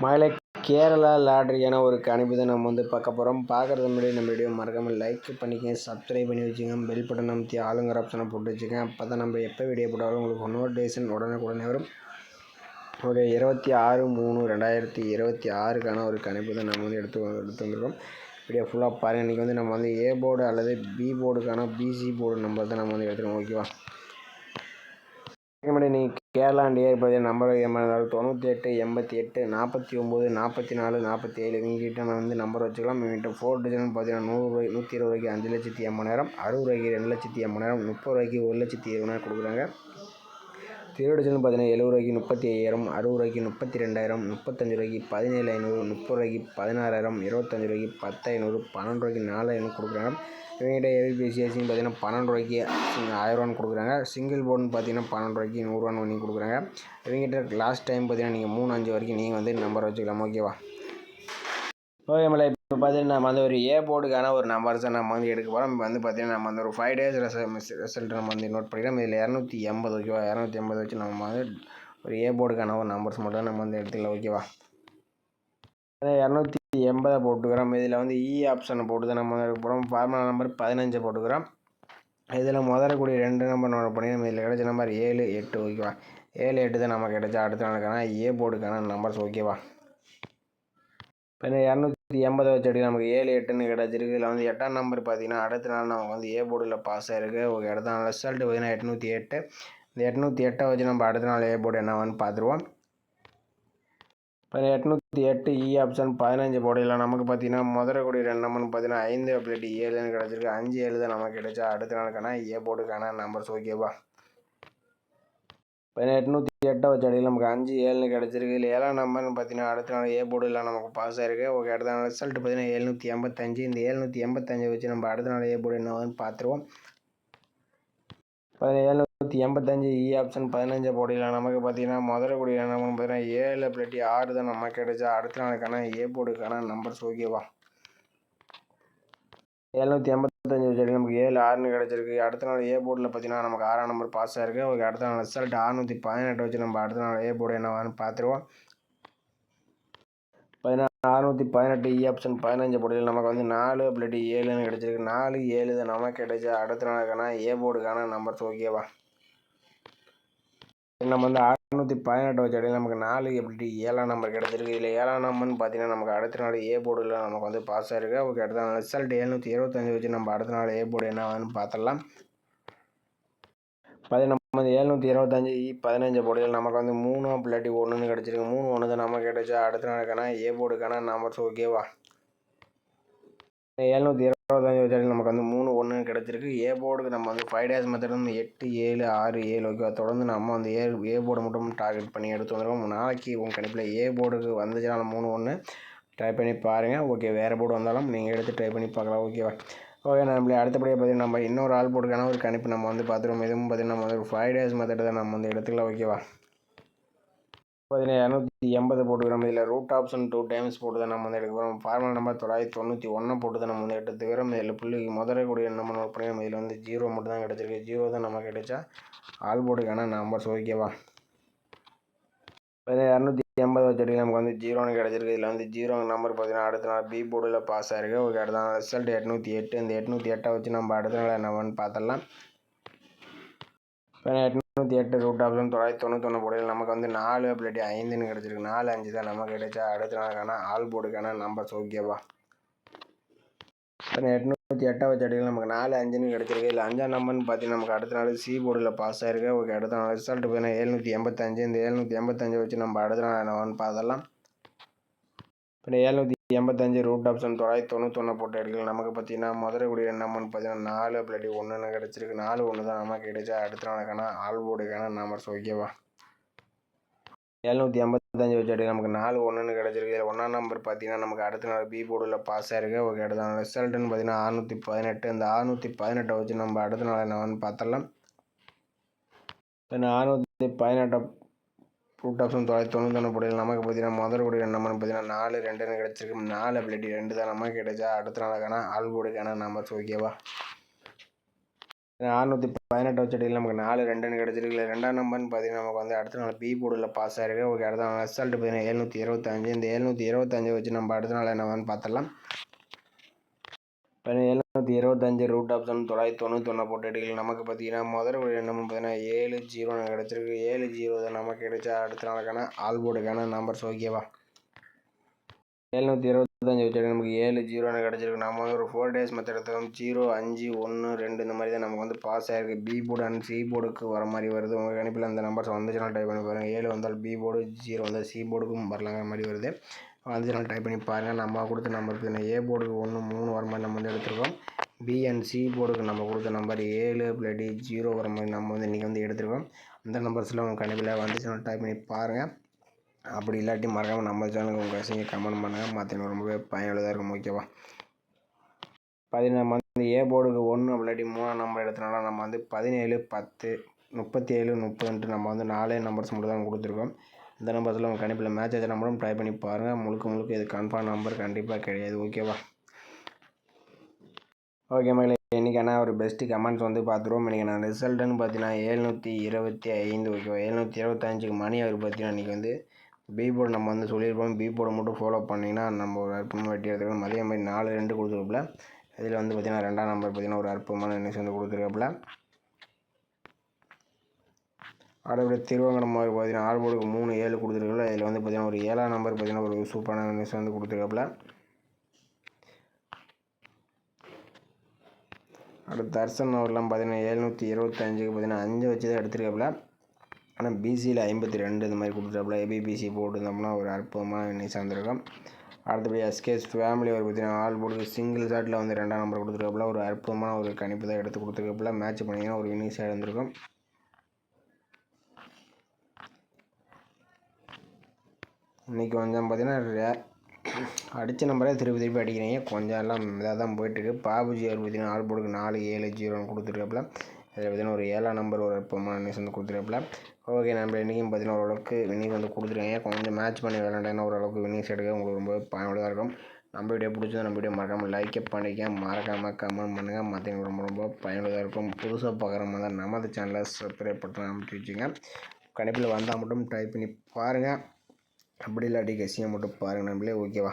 மகளே, கேரளா லாட்ரியான ஒரு கணிப்பு தான் நம்ம பார்க்க போகிறோம். பார்க்குறது முன்னாடி நம்ம வீடியோ மறக்காமல் லைக் பண்ணிக்கங்க, சப்ஸ்கிரைப் பண்ணி வச்சுங்க, பெல் பட்டன் அமைத்தி ஆளுங்கிற ஆப்ஷனை போட்டு வச்சுங்க. அப்போ தான் நம்ம எப்போ வீடியோ போட்டாலும் உங்களுக்கு நோட்டிஃபிகேஷன் உடனே வரும். ஒரு 26/3/2026 ஒரு கணிப்பு தான் நம்ம எடுத்து வந்துருக்கோம். வீடியோ ஃபுல்லாக பாருங்கள். இன்றைக்கி நம்ம ஏ போர்டு அல்லது பி போர்டுக்கான பிசி போர்டு நம்பர் தான் நம்ம எடுத்துருக்கோம். ஓகேவா? நீங்கள் கேரளா டிஆர் பற்றி நம்பர் 98 88 49 44 47 இவங்ககிட்ட நம்பர் வச்சுக்கலாம். இவங்ககிட்ட 4 டிஜிட்னு பார்த்தீங்கன்னா 100 ரூபாய் 120 ரூபாய்க்கு 5,80,000, 60 ரூபாய்க்கு 2,80,000, 30 ரூபாய்க்கு 1,20,000 கொடுக்குறாங்க. 0 டிஜிட்னு பார்த்தீங்கன்னா 70 ரூபாய்க்கு 35,000, 60 ரூபாய்க்கு 32,000, 35 ரூபாய்க்கு 17,500, 30 ரூபாய்க்கு 16,000, 25 ரூபாய்க்கு 10,500, 12 ரூபாய்க்கு 4,000 கொடுக்குறாங்க. இவங்ககிட்ட ஏபிபிசிஎஸ்சின்னு பார்த்தீங்கன்னா 12 ரூபாய்க்கு 1000 கொடுக்குறாங்க. சிங்கிள் போர்டுன்னு பார்த்தீங்கன்னா 12 ரூபாய்க்கு 100 பண்ணி கொடுக்குறாங்க. இவங்ககிட்ட லாஸ்ட் டைம் பார்த்தீங்கன்னா நீங்கள் 3-5 வரைக்கும் நீங்கள் நம்பர் வச்சுக்கலாம். ஓகேவா? ஓகே மேலே, இப்போ பார்த்தீங்கன்னா நம்ம ஒரு ஏ போர்டுக்கான ஒரு நம்பர்ஸை நம்ம எடுக்க போகிறோம். இப்போ பார்த்தீங்கன்னா நம்ம ஒரு 5 days ரிசல்ட் நம்ம நோட் பண்ணிக்கிறோம். இதில் 280. ஓகேவா? 280 வச்சு நம்ம ஒரு ஏ போர்டுக்கான ஒரு நம்பர்ஸ் மட்டும் நம்ம எடுத்துக்கலாம். ஓகேவா? 280 போட்டுக்கிறோம். இதில் இ ஆப்ஷனை போட்டு தான் நம்ம எடுக்க போகிறோம். ஃபார்முலா நம்பர் 15 போட்டுக்கிறோம். இதில் முதலக்கூடிய 2 நம்பர் நோட் பண்ணி நம்ம இதில் கிடைச்ச நம்பர் 7 8. ஓகேவா? 7 8 தான் நமக்கு கிடைச்சா அடுத்த நாளுக்கான ஏ போர்டுக்கான நம்பர்ஸ். ஓகேவா? இப்போ 280 வச்சு எடுக்க நமக்கு 7 8ன்னு கிடச்சிருக்கு. இதில் 8ஆம் நம்பர் பார்த்தீங்கன்னா அடுத்த நாள் நமக்கு ஏ போர்டில் பாஸ் ஆகிருக்கு. ஓகே, அடுத்த நாள் ரிசல்ட் பார்த்தீங்கன்னா 808. இந்த 808 வச்சு நம்ம அடுத்த நாள் ஏ போர்டு என்னவான்னு பார்த்துருவோம். இப்போ 808 இ ஆப்ஷன் 15 போர்டில் நமக்கு பார்த்தீங்கன்னா முதலக்கூடிய 2 நம்பர்னு பார்த்தீங்கன்னா 5 அப்படி 7ன்னு கிடச்சிருக்கு. 5 7 தான் நமக்கு கிடைச்சா அடுத்த நாளுக்கான ஏ போர்டுக்கான நம்பர்ஸ். ஓகேவா? இப்போ 808 வச்சு அடியில் நமக்கு 5 7ன்னு கிடச்சிருக்கு. இல்லை 7ஆம் நம்பர்னு பார்த்தீங்கன்னா அடுத்த நாள் ஏ போர்டில் நமக்கு பாஸ் ஆகிருக்கு. ஓகே, அடுத்த நாள் ரிசல்ட் பார்த்தீங்கன்னா 785. இந்த 785 வச்சு நம்ம அடுத்த நாள் ஏ போர்டு என்னவான்னு பார்த்துருவோம். இப்போ 785 இ ஆப்ஷன் 15 போர்டில் நமக்கு பார்த்தீங்கன்னா முதலக்கூடிய நம்பர்னு பார்த்தீங்கன்னா 7 அப்படி 6 தான் நமக்கு கிடைச்சா அடுத்த நாளுக்கான ஏ போர்டுக்கான நம்பர்ஸ். ஓகேவா? 785 வச்சு நமக்கு 7 6ன்னு கிடச்சிருக்கு. அடுத்த நாள் ஏ போர்டில் பார்த்தீங்கன்னா நமக்கு 6ஆம் நம்பர் பாஸ் ஆகிருக்கு. ஓகே, அடுத்த நாள் ரிசல்ட் 618 வச்சு நம்ம அடுத்த நாள் ஏ போர்டு என்னவான்னு பார்த்துருவோம். 618 இ ஆப்ஷன் 15 போர்டில் நமக்கு 4 அப்படி 7ன்னு கிடச்சிருக்கு. 4 7 தான் நமக்கு கிடைச்சா அடுத்த நாளுக்கான ஏ போர்டுக்கான நம்பர்ஸ். ஓகேவா? நம்ம 618 வச்சு அடியில் நமக்கு 4 எப்படி 7ஆம் நம்பர் கிடச்சிருக்கு. இதில் 7ஆம் நம்பர்னு பார்த்தீங்கன்னா நமக்கு அடுத்த நாள் ஏ போர்டில் நமக்கு பாஸ் ஆகிருக்கு. ஓகே, அடுத்த நாள் ரிசல்ட் 725 வச்சு நம்ம அடுத்த நாள் ஏ போர்டு என்னவான்னு பார்த்துடலாம். 725 இ 15 போர்டில் நமக்கு 3 அப்படி 1ன்னு கிடச்சிருக்கு. 3 1 தான் நமக்கு கிடைச்சா அடுத்த நாளுக்கான ஏ போர்டுக்கான நம்பர்ஸ். ஓகேவா? 725 வச்சு நமக்கு 3 1ன்னு கிடச்சிருக்கு. ஏ போர்டுக்கு நம்ம 5 days மெத்தட் 8 7 6 7. ஓகேவா? தொடர்ந்து நம்ம ஏ போர்டு மட்டும் டார்கெட் பண்ணி எடுத்து வந்துருக்கோம். நாளைக்கு உங்கள் கணிப்பில் ஏ போர்டுக்கு வந்துச்சுனால 3 1 ட்ரை பண்ணி பாருங்கள். ஓகே, வேறு போர்டு வந்தாலும் நீங்கள் எடுத்து ட்ரை பண்ணி பார்க்கலாம். ஓகேவா? ஓகே, நம்மளே அடுத்தபடியாக பார்த்தீங்கன்னா நம்ம இன்னொரு ஆள் போர்டுக்கான ஒரு கணிப்பு நம்ம பார்த்துருவோம். இதுவும் பார்த்தீங்கன்னா நம்ம ஒரு 5 days மெத்தட் தான் நம்ம எடுத்துக்கலாம். ஓகேவா? பார்த்தீங்கன்னா 280 போட்டுக்கிறோம். இதில் ரூட் ஆப்ஷன் 2 டைம்ஸ் போட்டு தான் நம்ம எடுக்க போகிறோம். ஃபார்முலா நம்பர் 991 போட்டு தான் நம்ம எடுத்துக்கிறோம். இதில் புள்ளிக்கு முதலக்கூடிய நம்ம நோட் பண்ணி இதில் 0 மட்டும் தான் கிடச்சிருக்கு. 0 தான் நமக்கு கிடைச்சா ஆல் போர்டுக்கான நம்பர்ஸ். ஓகேவா? 280 வச்சு நமக்கு 0ன்னு கிடச்சிருக்கு. இதில் 0 நம்பர் பார்த்தீங்கன்னா அடுத்த நாள் பி போர்டில் பாஸ் ஆகிருக்கு. ஓகே, அடுத்த நாள் ரிசல்ட் 808. இந்த 808 வச்சு நம்ம அடுத்த நாள் என்னவான்னு பார்த்துடலாம். இப்போ 808 ரூட் ஆப்ஷன் 991 போர்டில் நமக்கு 4 அப்படி 5ன்னு கிடச்சிருக்கு. 4 5 தான் நமக்கு கிடைச்சா அடுத்த நாளுக்கான ஆல் போர்டுக்கான நம்பர்ஸ். ஓகேவா? இப்போ 808 வச்சு அடியில் நமக்கு 4 5ன்னு கிடச்சிருக்கு. இல்லை 5ஆம் நம்பர்னு பார்த்தீங்கன்னா நமக்கு அடுத்த நாள் சி போர்டில் பாஸ் ஆகிருக்கு. ஓகே, அடுத்த நாள் ரிசல்ட் பார்த்தீங்கன்னா 785. இந்த 785 வச்சு நம்ம அடுத்த நாள் என்னவான்னு பார்த்துடலாம். இப்போ 785 ரூட் ஆப்ஷன் 991 போட்டு எடுக்கலாம். நமக்கு பார்த்தீங்கன்னா முதலக்கூடிய நம்பர்னு பார்த்தீங்கன்னா 4 அப்படி 1ன்னு கிடச்சிருக்கு. 4 1 தான் நமக்கு கிடைச்சா அடுத்த நாளுக்கான ஆல் போர்டுக்கான நம்பர்ஸ். ஓகேவா? 785 வச்சு எடுக்க நமக்கு 4 1ன்னு கிடச்சிருக்கு. இதில் 1ஆம் நம்பர் பார்த்தீங்கன்னா நமக்கு அடுத்த நாள் பி போர்டில் பாஸ் ஆகிருக்கு. ஓகே, அடுத்த நாள் ரிசல்ட்டுன்னு பார்த்தீங்கன்னா 618. இந்த 618 வச்சு நம்ம அடுத்த நாள் என்னவான்னு பார்த்துடலாம். இப்போ 618 ரூட் ஆப்ஷன் 991 போடையில் நமக்கு பார்த்தீங்கன்னா முதலக்கூடிய நம்பர்னு பார்த்தீங்கன்னா 4 2ன்னு கிடச்சிருக்கு. 4 அப்படி 2 தான் நமக்கு கிடைச்சா அடுத்த நாளுக்கான ஆல் போர்டுக்கான நம்பர்ஸ். ஓகேவா? 618 வச்சுட்டு நமக்கு 4 2 கிடச்சிருக்கு. 2ஆம் நம்பர்னு பார்த்தீங்கன்னா நமக்கு வந்து அடுத்த நாள் பி போர்டில் பாஸ் ஆகிருக்கு. ஓகே, அடுத்த நாள் ரிசல்ட் பார்த்தீங்கன்னா 725. இந்த 725 வச்சு நம்ம அடுத்த நாள் என்னவான்னு பார்த்துடலாம். 725 ரூட் ஆப்ஷன் 991 போட்டு எடுக்கல. நமக்கு பார்த்தீங்கன்னா முதல் ஒரு நம்பர் பார்த்தீங்கன்னா 70 கிடச்சிருக்கு. 70 நமக்கு கிடைச்சா அடுத்த நாளுக்கான ஆல் போர்டுக்கான நம்பர்ஸ். ஓகேவா, 725 வச்சு நமக்கு 70 கிடச்சிருக்கு. நம்ம வந்து ஒரு 4 டேஸ் மெத்தட் எடுத்தோம். 0 5 1 2 இந்த மாதிரி தான் நமக்கு வந்து பாஸ் ஆகிருக்கு. பி போர்டு அண்ட் சி போர்டுக்கு வர மாதிரி வருது. உங்கள் கணிப்பில் அந்த நம்பர்ஸ் வந்துச்சுன்னா டைப் பண்ணி பாருங்கள். 7 வந்தால் பி போர்டு, 0 வந்தால் சி போர்டுக்கும் வரலாங்கிற மாதிரி வருது. வந்துச்சுன்னா டைப் பண்ணி பாருங்கள். நம்ம கொடுத்த நம்பர் பார்த்தீங்கன்னா ஏ போர்டுக்கு 1 3 வர மாதிரி நம்ம வந்து எடுத்துருக்கோம். பி அண்ட் சி போர்டுக்கு நம்ம கொடுத்த நம்பர் 7 இல்லாட்டி 0 வர மாதிரி நம்ம வந்து இன்றைக்கி வந்து எடுத்துருக்கோம். அந்த நம்பர்ஸில் உங்கள் கணிப்பில் வந்துச்சுன்னா டைப் பண்ணி பாருங்கள். அப்படி இல்லாட்டி மறக்காமல் நம்ம சேனலுக்கு உங்கள் கசிங்க கமெண்ட் பண்ணுங்கள். மற்ற ரொம்பவே பயனுள்ளதாக இருக்கும். ஓகேவா, நம்ம வந்து ஏ போர்டுக்கு 1 இல்லாட்டி 3 நம்பர் எடுத்தனால நம்ம வந்து 17 10 37 30 நம்ம வந்து 4 நம்பர்ஸ் மட்டும் தான் கொடுத்துருக்கோம். இந்த நம்பர்ஸில் உங்கள் கணிப்பில் மேட்ச் ஆச்ச நம்பரும் ட்ரை பண்ணி பாருங்கள். முழுக்க இது கன்ஃபார்ம் நம்பர் கண்டிப்பாக கிடையாது. ஓகேவா, ஓகே மகளே, இன்றைக்கான ஒரு பெஸ்ட்டு கமெண்ட்ஸ் வந்து பார்த்துருவோம். இன்றைக்கி நான் ரிசல்ட்டுன்னு பார்த்தீங்கன்னா 725. ஓகேவா, 725க்கு மணி அவர் பார்த்தீங்கன்னா இன்றைக்கி வந்து பி போர்டு நம்ம வந்து சொல்லியிருப்போம். பி போர்டை மட்டும் ஃபாலோ பண்ணிங்கன்னா நம்ம ஒரு அற்புதமாக வெட்டி எடுத்துக்கணும். அதே மாதிரி 4 2 கொடுத்துருப்பல. இதில் வந்து பார்த்திங்கன்னா 2ஆம் நம்பர் பார்த்திங்கன்னா ஒரு அற்புதமான நியூஸ் வந்து கொடுத்துருக்காப்புல. அடுத்த திருவங்கடம் மாதிரி பார்த்திங்கன்னா ஆல் போர்டுக்கு 3 7 கொடுத்துருக்கல. இதில் வந்து பார்த்திங்கன்னா ஒரு 7ஆம் நம்பர் பார்த்திங்கன்னா ஒரு சூப்பரான நியூஸ் வந்து கொடுத்துருக்காப்புல. அடுத்து தர்சன் அவர்லாம் பார்த்திங்கன்னா 725க்கு பார்த்திங்கன்னா 5 வச்சு தான் எடுத்துருக்காப்புல. ஆனால் பிசியில் 52 இந்த மாதிரி கொடுத்துருக்காப்புல. ஏபிபிசி போட்டுருந்தோம்னா ஒரு அற்புதமான நியூஸ் வந்திருக்கும். அடுத்தபடி எஸ்கேஸ் ஃபேமிலி ஒரு பார்த்தீங்கன்னா ஆல் போர்டுக்கு சிங்கிள் ஷாட்டில் வந்து 2ஆம் நம்பர் கொடுத்துருக்காப்புல. ஒரு அற்புதமான ஒரு கணிப்பு தான் எடுத்து கொடுத்துருக்காப்புல. மேட்ச் பண்ணிங்கன்னா ஒரு வினிங் ஷாட் இருந்திருக்கும். இன்றைக்கி கொஞ்சம் பார்த்தீங்கன்னா அடித்த நம்பரே திருப்பி அடிக்கிறீங்க. கொஞ்சம் எல்லாம் இதாக தான் போயிட்டுருக்கு. பாபுஜி அவர் பார்த்தீங்கன்னா ஆல் போர்டுக்கு 4 7 0 கொடுத்துருக்காப்புல. அதில் பார்த்தீங்கன்னா ஒரு 7ஆம் நம்பர் ஒரு அற்புதமான நியூஸ் வந்து கொடுத்துருக்காப்புல. ஓகே, நம்ம இன்றைக்கும் பார்த்தீங்கன்னா ஓரளவுக்கு வினிங் வந்து கொடுத்துருக்காங்க. கொஞ்சம் மேட்ச் பண்ணி விளையாண்டேன்னா ஓரளவுக்கு வினிங்ஸ் எடுக்க உங்களுக்கு ரொம்ப பயனுள்ளதாக இருக்கும். நம்ம வீடியோ பிடிச்சது நம்ம வீடியோ மறக்காமல் லைக் பண்ணிக்க, மறக்காமல் கமெண்ட் பண்ணுங்கள். மற்றவங்களுக்கு ரொம்ப பயனுள்ளதாக இருக்கும். புதுசாக பார்க்குற மாதிரி தான் நமது சேனலை சப்ஸ்கிரைப் பண்ணி அமைச்சு வச்சுங்க. கணிப்பில் வந்தால் மட்டும் டைப் பண்ணி பாருங்கள். அப்படி இல்லாட்டி கசியை மட்டும் பாருங்கள் நம்மளே. ஓகேவா.